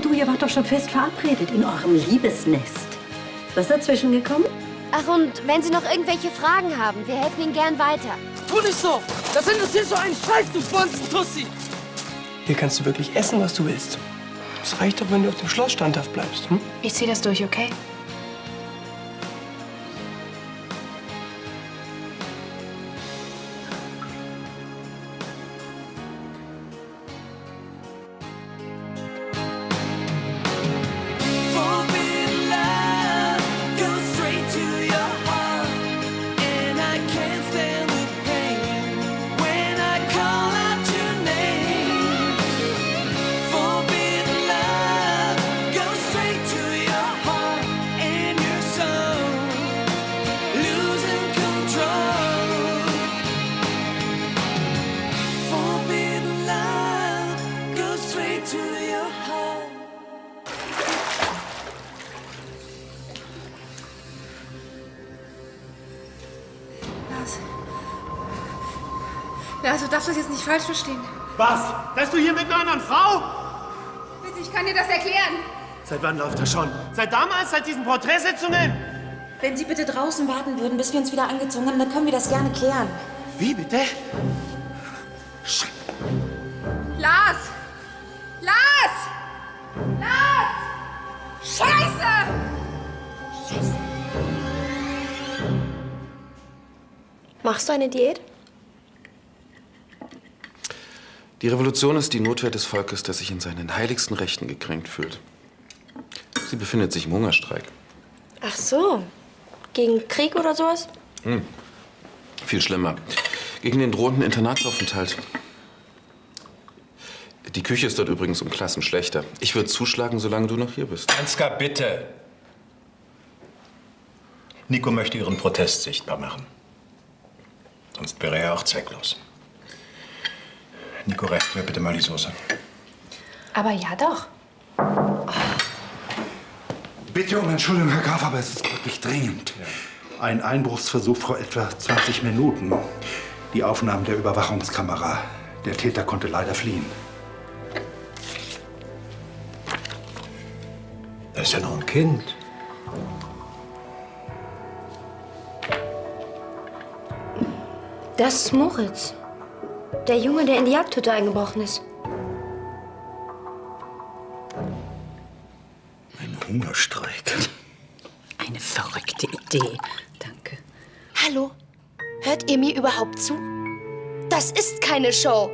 du, ihr wart doch schon fest verabredet in eurem Liebesnest. Was ist dazwischen gekommen? Ach, und wenn Sie noch irgendwelche Fragen haben, wir helfen Ihnen gern weiter. Tu nicht so! Das interessiert so einen Scheiß, du Bonzen-Tussi! Hier kannst du wirklich essen, was du willst. Es reicht doch, wenn du auf dem Schloss standhaft bleibst. Hm? Ich zieh das durch, okay? Also darfst du das jetzt nicht falsch verstehen. Was? Dass du hier mit einer anderen Frau? Bitte, ich kann dir das erklären. Seit wann läuft das schon? Seit damals? Seit diesen Porträtsitzungen? Wenn Sie bitte draußen warten würden, bis wir uns wieder angezogen haben, dann können wir das gerne klären. Wie bitte? Lars! Lars! Lars! Scheiße! Machst du eine Diät? Die Revolution ist die Notwehr des Volkes, das sich in seinen heiligsten Rechten gekränkt fühlt. Sie befindet sich im Hungerstreik. Ach so. Gegen Krieg oder sowas? Viel schlimmer. Gegen den drohenden Internatsaufenthalt. Die Küche ist dort übrigens um Klassen schlechter. Ich würde zuschlagen, solange du noch hier bist. Ansgar, bitte. Nico möchte ihren Protest sichtbar machen. Sonst wäre er auch zwecklos. Nico, reicht mir bitte mal die Soße. Aber ja doch. Bitte um Entschuldigung, Herr Graf, aber es ist wirklich dringend. Ein Einbruchsversuch vor etwa 20 Minuten. Die Aufnahmen der Überwachungskamera. Der Täter konnte leider fliehen. Er ist ja noch ein Kind. Das ist Moritz. Der Junge, der in die Jagdhütte eingebrochen ist. Ein Hungerstreik. Eine verrückte Idee. Danke. Hallo? Hört ihr mir überhaupt zu? Das ist keine Show.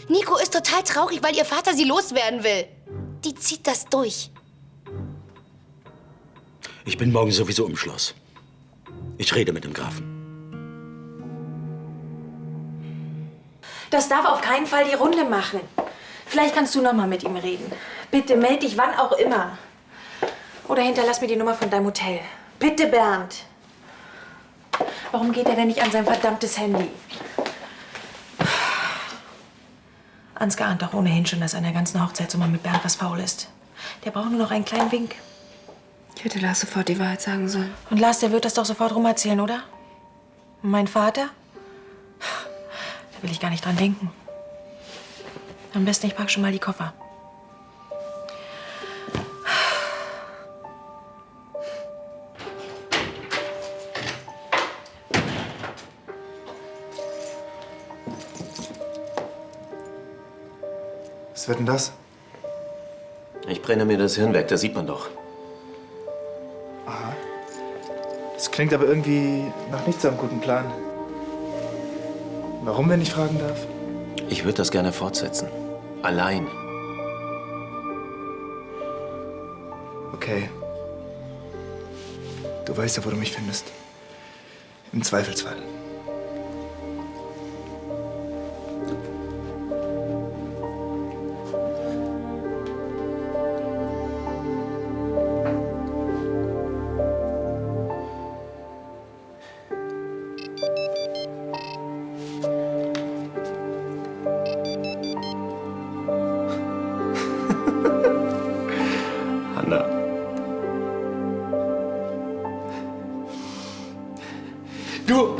Nico ist total traurig, weil ihr Vater sie loswerden will. Die zieht das durch. Ich bin morgen sowieso im Schloss. Ich rede mit dem Grafen. Das darf auf keinen Fall die Runde machen. Vielleicht kannst du noch mal mit ihm reden. Bitte meld dich wann auch immer. Oder hinterlass mir die Nummer von deinem Hotel. Bitte, Bernd. Warum geht er denn nicht an sein verdammtes Handy? Ansgar ahnt doch ohnehin schon, dass an der ganzen Hochzeitsnummer mit Bernd was faul ist. Der braucht nur noch einen kleinen Wink. Ich hätte Lars sofort die Wahrheit sagen sollen. Und Lars, der wird das doch sofort rumerzählen, oder? Und mein Vater? Da will ich gar nicht dran denken. Am besten, ich pack schon mal die Koffer. Was wird denn das? Ich brenne mir das Hirn weg, das sieht man doch. Aha. Das klingt aber irgendwie nach nicht so einem guten Plan. Warum, wenn ich fragen darf? Ich würde das gerne fortsetzen. Allein. Okay. Du weißt ja, wo du mich findest. Im Zweifelsfall. Hanna. Du!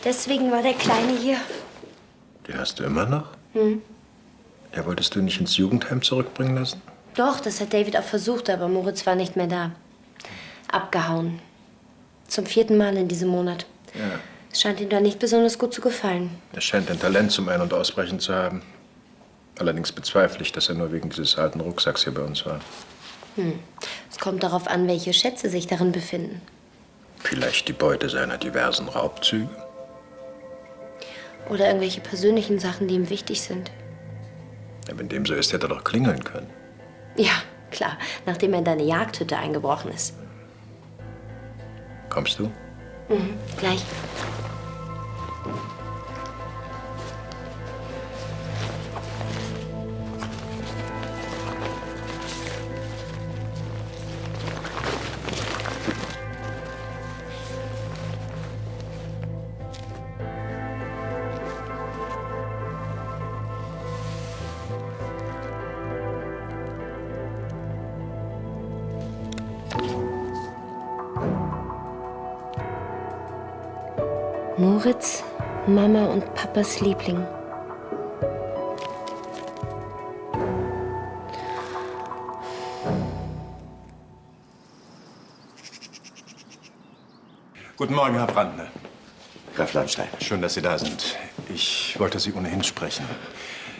Deswegen war der Kleine hier. Den hast du immer noch? Hm. Ja, wolltest du ihn nicht ins Jugendheim zurückbringen lassen? Doch, das hat David auch versucht, aber Moritz war nicht mehr da. Abgehauen. Zum 4. Mal in diesem Monat. Ja. Es scheint ihm da nicht besonders gut zu gefallen. Er scheint ein Talent zum Ein- und Ausbrechen zu haben. Allerdings bezweifle ich, dass er nur wegen dieses alten Rucksacks hier bei uns war. Es kommt darauf an, welche Schätze sich darin befinden. Vielleicht die Beute seiner diversen Raubzüge? Oder irgendwelche persönlichen Sachen, die ihm wichtig sind. Ja, wenn dem so ist, hätte er doch klingeln können. Ja, klar, nachdem er in deine Jagdhütte eingebrochen ist. Kommst du? Gleich. Moritz, Mama und Papas Liebling. Guten Morgen, Herr Brandner. Graf Landstein. Schön, dass Sie da sind. Ich wollte Sie ohnehin sprechen.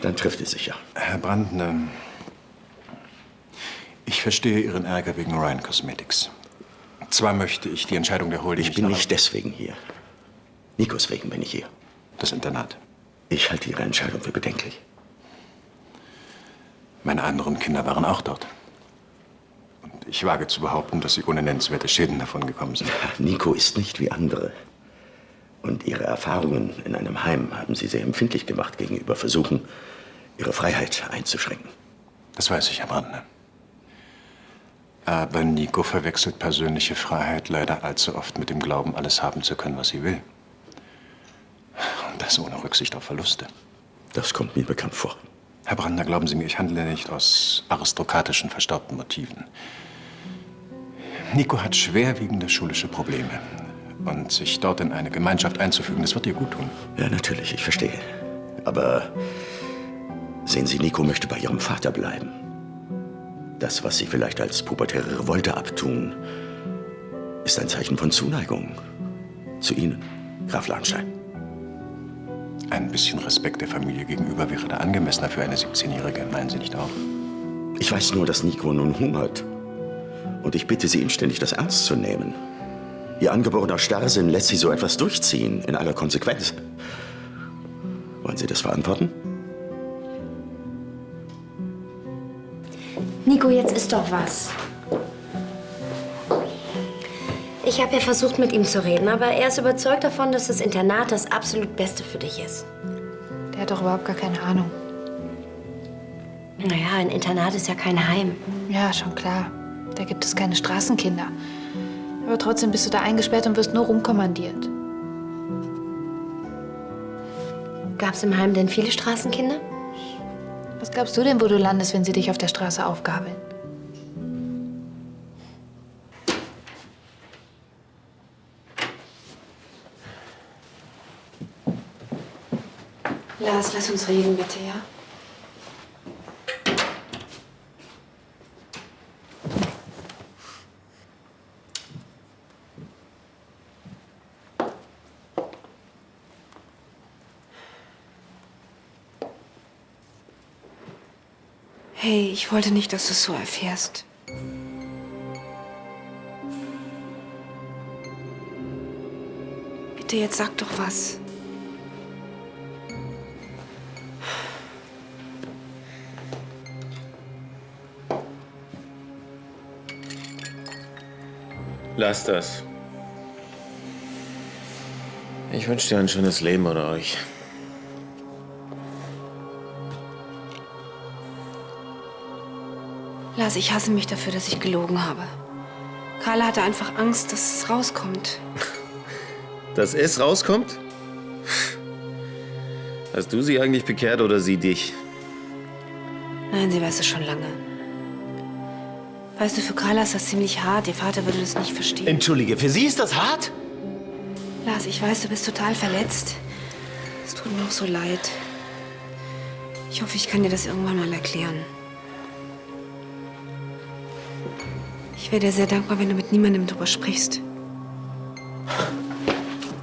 Dann trifft es sich ja. Herr Brandner, ich verstehe Ihren Ärger wegen Ryan Cosmetics. Zwar möchte ich die Entscheidung der Holding... Ich bin nicht deswegen hier. Nikos wegen bin ich hier. Das Internat. Ich halte Ihre Entscheidung für bedenklich. Meine anderen Kinder waren auch dort. Und ich wage zu behaupten, dass sie ohne nennenswerte Schäden davongekommen sind. Nico ist nicht wie andere. Und Ihre Erfahrungen in einem Heim haben Sie sehr empfindlich gemacht gegenüber Versuchen, Ihre Freiheit einzuschränken. Das weiß ich, Herr Brandner. Aber Nico verwechselt persönliche Freiheit leider allzu oft mit dem Glauben, alles haben zu können, was sie will. Und das ohne Rücksicht auf Verluste. Das kommt mir bekannt vor. Herr Brandner, glauben Sie mir, ich handle nicht aus aristokratischen, verstaubten Motiven. Nico hat schwerwiegende schulische Probleme. Und sich dort in eine Gemeinschaft einzufügen, das wird ihr gut tun. Ja, natürlich, ich verstehe. Aber sehen Sie, Nico möchte bei ihrem Vater bleiben. Das, was Sie vielleicht als pubertäre Revolte abtun, ist ein Zeichen von Zuneigung zu Ihnen, Graf Landstein. Ein bisschen Respekt der Familie gegenüber wäre da angemessener für eine 17-Jährige, meinen Sie nicht auch? Ich weiß nur, dass Nico nun hungert. Und ich bitte Sie inständig, das ernst zu nehmen. Ihr angeborener Starrsinn lässt Sie so etwas durchziehen, in aller Konsequenz. Wollen Sie das verantworten? Nico, jetzt ist doch was. Ich habe ja versucht, mit ihm zu reden, aber er ist überzeugt davon, dass das Internat das absolut Beste für dich ist. Der hat doch überhaupt gar keine Ahnung. Naja, ein Internat ist ja kein Heim. Ja, schon klar. Da gibt es keine Straßenkinder. Aber trotzdem bist du da eingesperrt und wirst nur rumkommandiert. Gab's im Heim denn viele Straßenkinder? Was glaubst du denn, wo du landest, wenn sie dich auf der Straße aufgabeln? Lars, lass uns reden, bitte, ja? Hey, ich wollte nicht, dass du es so erfährst. Bitte, jetzt sag doch was. Lass das. Ich wünsche dir ein schönes Leben oder euch. Lars, ich hasse mich dafür, dass ich gelogen habe. Carla hatte einfach Angst, dass es rauskommt. Dass es rauskommt? Hast du sie eigentlich bekehrt oder sie dich? Nein, sie weiß es schon lange. Weißt du, für Carla ist das ziemlich hart. Ihr Vater würde das nicht verstehen. Entschuldige, für sie ist das hart? Lars, ich weiß, du bist total verletzt. Es tut mir auch so leid. Ich hoffe, ich kann dir das irgendwann mal erklären. Ich wäre dir sehr dankbar, wenn du mit niemandem drüber sprichst.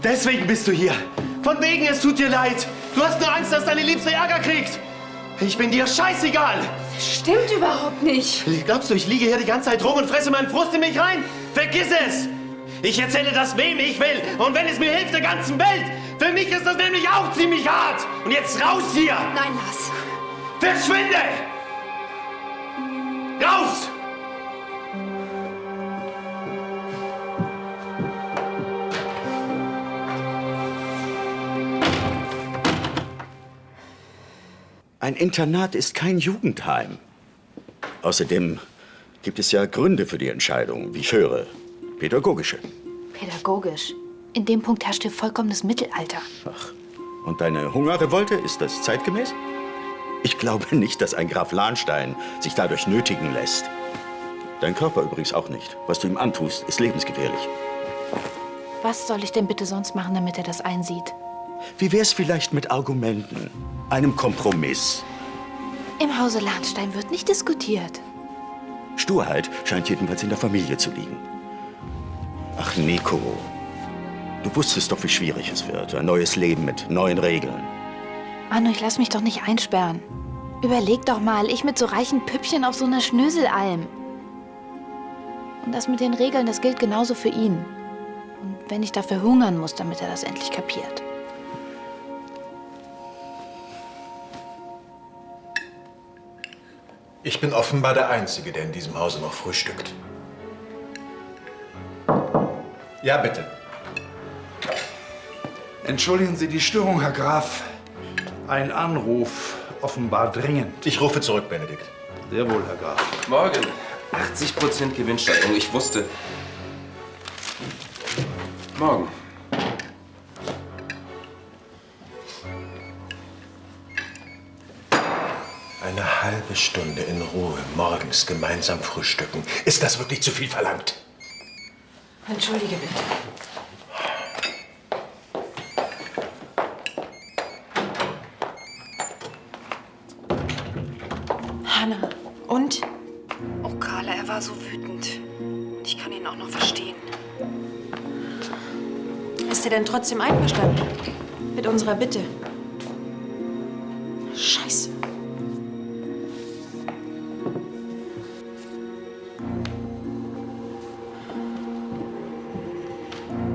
Deswegen bist du hier. Von wegen, es tut dir leid. Du hast nur Angst, dass deine Liebste Ärger kriegt. Ich bin dir scheißegal. Das stimmt überhaupt nicht. Glaubst du, ich liege hier die ganze Zeit rum und fresse meinen Frust in mich rein? Vergiss es! Ich erzähle das, wem ich will. Und wenn es mir hilft, der ganzen Welt. Für mich ist das nämlich auch ziemlich hart. Und jetzt raus hier! Nein, Lars. Verschwinde! Raus! Ein Internat ist kein Jugendheim. Außerdem gibt es ja Gründe für die Entscheidung, wie ich höre. Pädagogische. Pädagogisch. In dem Punkt herrscht hier vollkommenes Mittelalter. Ach, und deine Hungerrevolte, ist das zeitgemäß? Ich glaube nicht, dass ein Graf Lahnstein sich dadurch nötigen lässt. Dein Körper übrigens auch nicht. Was du ihm antust, ist lebensgefährlich. Was soll ich denn bitte sonst machen, damit er das einsieht? Wie wär's vielleicht mit Argumenten? Einem Kompromiss? Im Hause Lahnstein wird nicht diskutiert. Sturheit scheint jedenfalls in der Familie zu liegen. Ach, Nico. Du wusstest doch, wie schwierig es wird. Ein neues Leben mit neuen Regeln. Manu, ich lass mich doch nicht einsperren. Überleg doch mal, ich mit so reichen Püppchen auf so einer Schnöselalm. Und das mit den Regeln, das gilt genauso für ihn. Und wenn ich dafür hungern muss, damit er das endlich kapiert. Ich bin offenbar der Einzige, der in diesem Hause noch frühstückt. Ja, bitte. Entschuldigen Sie die Störung, Herr Graf. Ein Anruf, offenbar dringend. Ich rufe zurück, Benedikt. Sehr wohl, Herr Graf. Morgen. 80% Gewinnsteigerung. Ich wusste. Morgen. Eine halbe Stunde in Ruhe morgens gemeinsam frühstücken. Ist das wirklich zu viel verlangt? Entschuldige bitte. Hanna, und? Oh, Carla, er war so wütend. Ich kann ihn auch noch verstehen. Ist er denn trotzdem einverstanden mit unserer Bitte? Scheiße.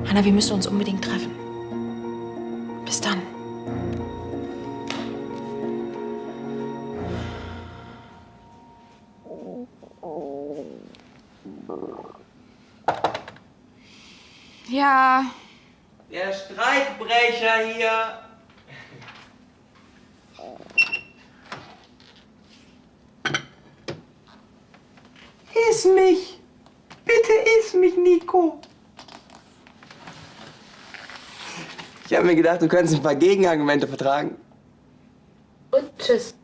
Hanna, wir müssen uns unbedingt treffen. Bis dann. Ja. Der Streikbrecher hier. Iss mich! Bitte iss mich, Nico! Ich habe mir gedacht, du könntest ein paar Gegenargumente vertragen. Und tschüss.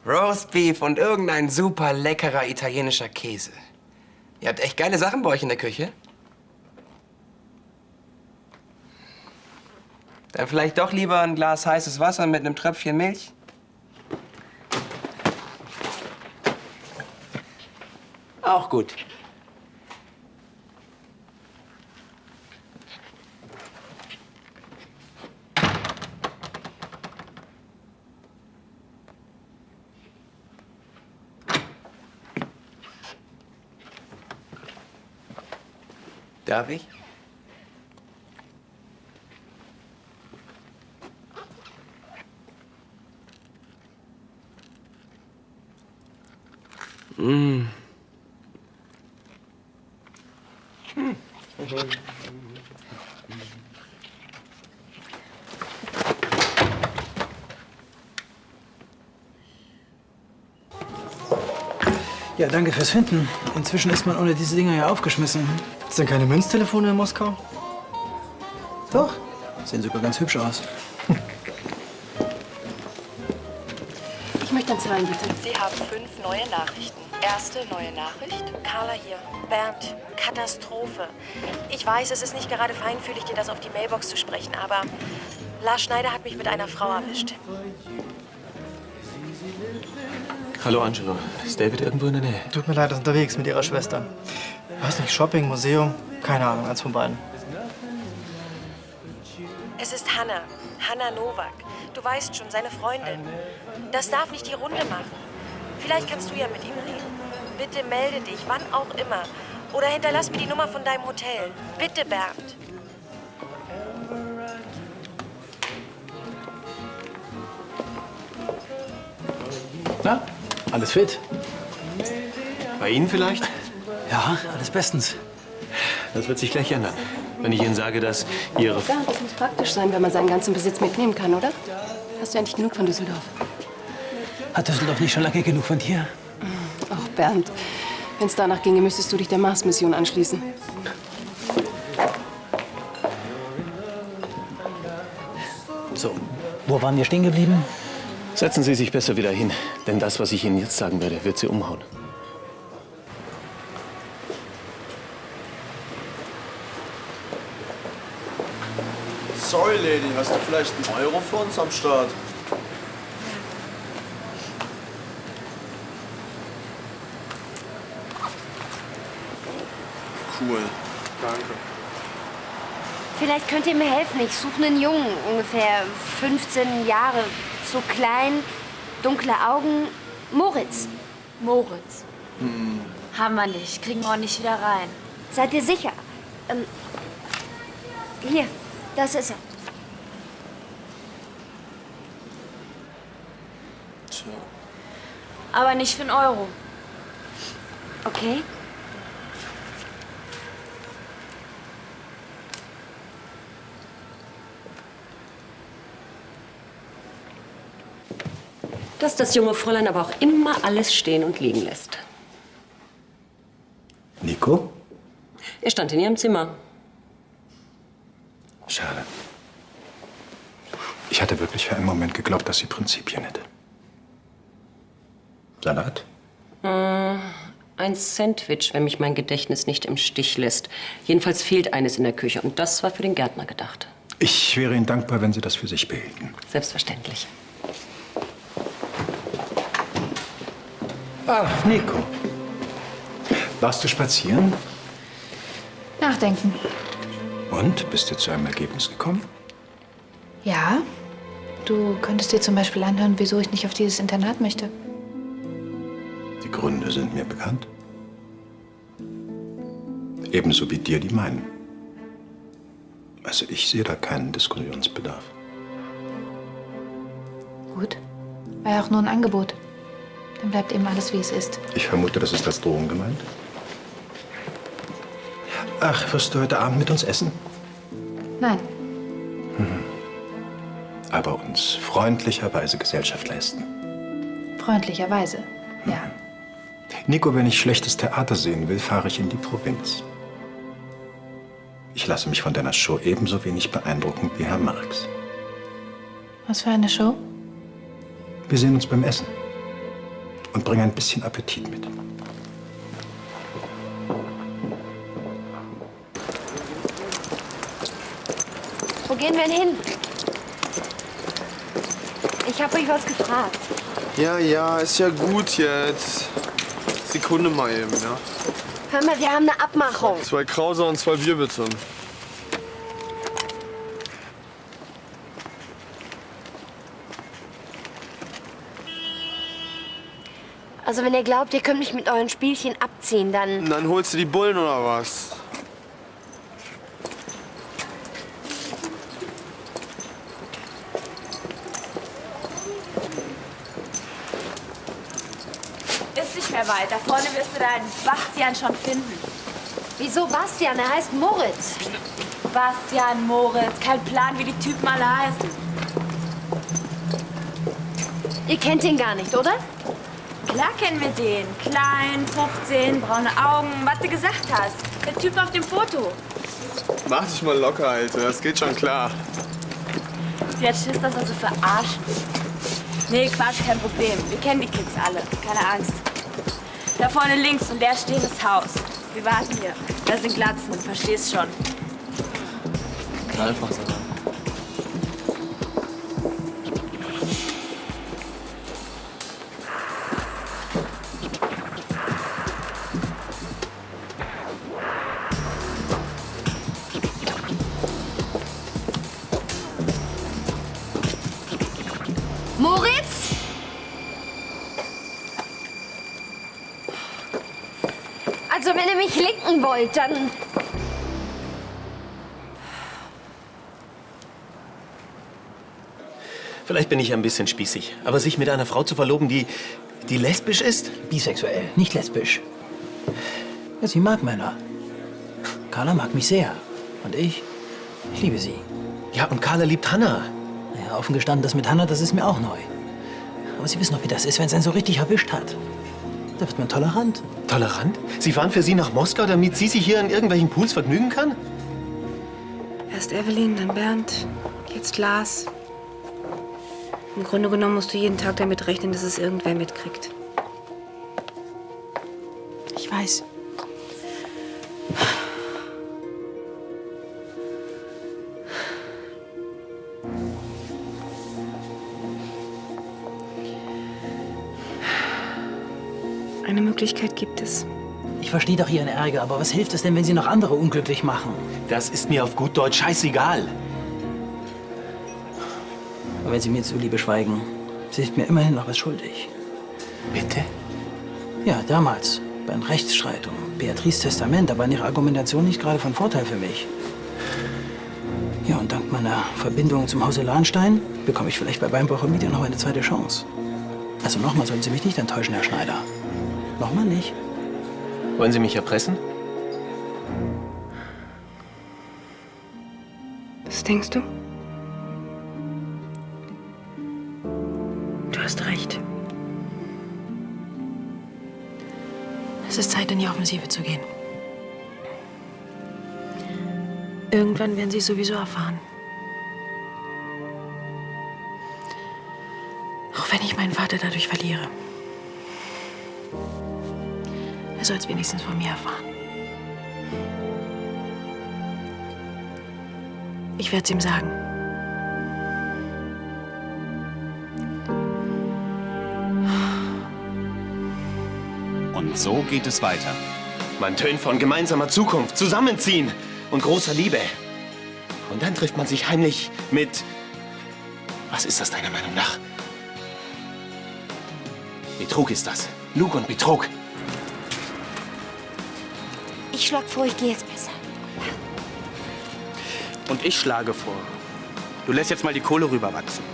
Roastbeef und irgendein super leckerer italienischer Käse. Ihr habt echt geile Sachen bei euch in der Küche. Dann vielleicht doch lieber ein Glas heißes Wasser mit einem Tröpfchen Milch? Auch gut. Darf ich? Mm. Ja, danke fürs Finden. Inzwischen ist man ohne diese Dinger ja aufgeschmissen. Gibt's denn keine Münztelefone in Moskau? Doch. Sehen sogar ganz hübsch aus. Ich möchte dann zahlen, bitte. Sie haben 5 neue Nachrichten. Erste neue Nachricht. Carla hier. Bernd, Katastrophe. Ich weiß, es ist nicht gerade feinfühlig, dir das auf die Mailbox zu sprechen, aber Lars Schneider hat mich mit einer Frau erwischt. Hallo Angelo, ist David irgendwo in der Nähe? Tut mir leid, er ist unterwegs mit ihrer Schwester. Weiß nicht, Shopping, Museum, keine Ahnung, eins von beiden. Es ist Hanna. Hanna Nowak. Du weißt schon, seine Freundin. Das darf nicht die Runde machen. Vielleicht kannst du ja mit ihm reden. Bitte melde dich, wann auch immer. Oder hinterlass mir die Nummer von deinem Hotel. Bitte, Bernd. Na, alles fit? Bei Ihnen vielleicht? Ja, alles bestens. Das wird sich gleich ändern, wenn ich Ihnen sage, dass Ihre... Ja, das muss praktisch sein, wenn man seinen ganzen Besitz mitnehmen kann, oder? Hast du eigentlich genug von Düsseldorf? Hat Düsseldorf nicht schon lange genug von dir? Ach, Bernd, wenn es danach ginge, müsstest du dich der Mars-Mission anschließen. So, wo waren wir stehen geblieben? Setzen Sie sich besser wieder hin, denn das, was ich Ihnen jetzt sagen werde, wird Sie umhauen. Sorry, Lady, hast du vielleicht einen Euro für uns am Start? Cool, danke. Vielleicht könnt ihr mir helfen. Ich suche einen Jungen, ungefähr 15 Jahre. So klein, dunkle Augen. Moritz. Moritz. Haben wir nicht. Kriegen wir auch nicht wieder rein. Seid ihr sicher? Hier, das ist er. Tja. Aber nicht für einen Euro. Okay. Dass das junge Fräulein aber auch immer alles stehen und liegen lässt. Nico? Er stand in ihrem Zimmer. Schade. Ich hatte wirklich für einen Moment geglaubt, dass sie Prinzipien hätte. Salat? Ein Sandwich, wenn mich mein Gedächtnis nicht im Stich lässt. Jedenfalls fehlt eines in der Küche und das war für den Gärtner gedacht. Ich wäre Ihnen dankbar, wenn Sie das für sich behielten. Selbstverständlich. Ach, Nico. Warst du spazieren? Nachdenken. Und? Bist du zu einem Ergebnis gekommen? Ja. Du könntest dir zum Beispiel anhören, wieso ich nicht auf dieses Internat möchte. Die Gründe sind mir bekannt. Ebenso wie dir die meinen. Also ich sehe da keinen Diskussionsbedarf. Gut. War ja auch nur ein Angebot. Dann bleibt eben alles, wie es ist. Ich vermute, das ist als Drohung gemeint. Ach, wirst du heute Abend mit uns essen? Nein. Aber uns freundlicherweise Gesellschaft leisten. Freundlicherweise. Ja. Nico, wenn ich schlechtes Theater sehen will, fahre ich in die Provinz. Ich lasse mich von deiner Show ebenso wenig beeindrucken wie Herr Marx. Was für eine Show? Wir sehen uns beim Essen. Und bring ein bisschen Appetit mit. Wo gehen wir denn hin? Ich habe euch was gefragt. Ja, ist ja gut jetzt. Sekunde mal eben, ja. Hör mal, wir haben eine Abmachung. 2 Krauser und 2 Bier, bitte. Also wenn ihr glaubt, ihr könnt mich mit euren Spielchen abziehen, dann... Und dann holst du die Bullen oder was? Ist nicht mehr weit. Da vorne wirst du deinen Bastian schon finden. Wieso Bastian? Er heißt Moritz. Bastian, Moritz. Kein Plan, wie die Typen alle heißen. Ihr kennt ihn gar nicht, oder? Klar kennen wir den. Klein, 15, braune Augen, was du gesagt hast. Der Typ auf dem Foto. Mach dich mal locker, Alter. Das geht schon klar. Sie hat Schiss, dass wir so verarschen. Nee, Quatsch, kein Problem. Wir kennen die Kids alle. Keine Angst. Da vorne links und der steht das Haus. Wir warten hier. Da sind Glatzen, du verstehst schon. Einfach so. Moritz? Also wenn ihr mich linken wollt, dann... Vielleicht bin ich ein bisschen spießig, aber sich mit einer Frau zu verloben, die lesbisch ist? Bisexuell, nicht lesbisch. Ja, sie mag Männer. Carla mag mich sehr. Und ich liebe sie. Ja, und Carla liebt Hannah. Ja, offen gestanden, das mit Hannah, das ist mir auch neu. Aber Sie wissen doch, wie das ist, wenn es einen so richtig erwischt hat. Da wird man tolerant. Tolerant? Sie fahren für Sie nach Moskau, damit sie sich hier in irgendwelchen Pools vergnügen kann? Erst Evelyn, dann Bernd, jetzt Lars. Im Grunde genommen musst du jeden Tag damit rechnen, dass es irgendwer mitkriegt. Ich weiß. Eine Möglichkeit gibt es. Ich verstehe doch Ihren Ärger, aber was hilft es denn, wenn Sie noch andere unglücklich machen? Das ist mir auf gut Deutsch scheißegal. Aber wenn Sie mir zuliebe schweigen, Sie sind mir immerhin noch was schuldig. Bitte? Ja, damals, beim Rechtsstreit um Beatrice Testament, da war Ihre Argumentation nicht gerade von Vorteil für mich. Ja, und dank meiner Verbindung zum Hause Lahnstein bekomme ich vielleicht bei Beinbruch und Media noch eine zweite Chance. Also nochmal sollen Sie mich nicht enttäuschen, Herr Schneider. Nochmal nicht. Wollen Sie mich erpressen? Was denkst du? Du hast recht. Es ist Zeit, in die Offensive zu gehen. Irgendwann werden Sie es sowieso erfahren. Auch wenn ich meinen Vater dadurch verliere. Er soll es wenigstens von mir erfahren. Ich werde es ihm sagen. Und so geht es weiter. Man tönt von gemeinsamer Zukunft, Zusammenziehen und großer Liebe. Und dann trifft man sich heimlich mit... Was ist das deiner Meinung nach? Betrug ist das. Lug und Betrug. Ich schlage vor, ich gehe jetzt besser. Und ich schlage vor, du lässt jetzt mal die Kohle rüberwachsen.